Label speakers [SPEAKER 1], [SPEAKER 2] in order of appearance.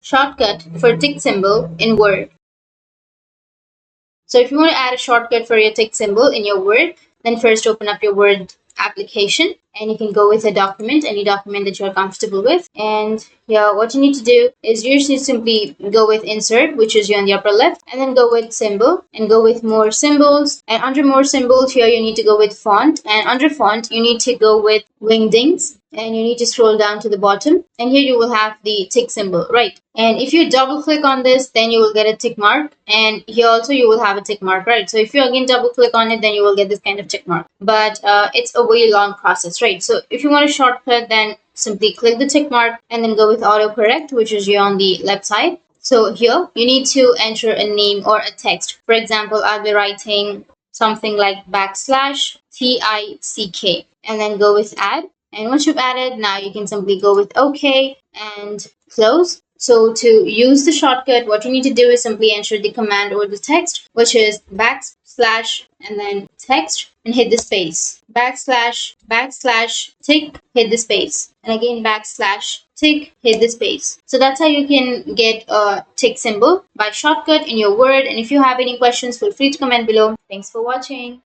[SPEAKER 1] shortcut for tick symbol in Word. So if you want to add a shortcut for your tick symbol in your Word, then first open up your Word application and you can go with a document, any document that you're comfortable with. And yeah, what you need to do is you just simply go with insert, which is here on the upper left, and then go with symbol and go with more symbols. And under more symbols here, you need to go with font, and under font, you need to go with wingdings. And you need to scroll down to the bottom, and here you will have the tick symbol, right? And if you double click on this, then you will get a tick mark, and here also you will have a tick mark, right? So if you again double click on it, then you will get this kind of tick mark. But it's a very long process, right? So if you want a shortcut, then simply click the tick mark and then go with autocorrect, which is here on the left side. So here you need to enter a name or a text. For example, I'll be writing something like \TICK and then go with add. And once you've added, now you can simply go with OK and close. So to use the shortcut, what you need to do is simply enter the command or the text, which is \/ and then text and hit the space. \/ tick, hit the space. And again \/ tick, hit the space. So that's how you can get a tick symbol by shortcut in your Word. And if you have any questions, feel free to comment below. Thanks for watching.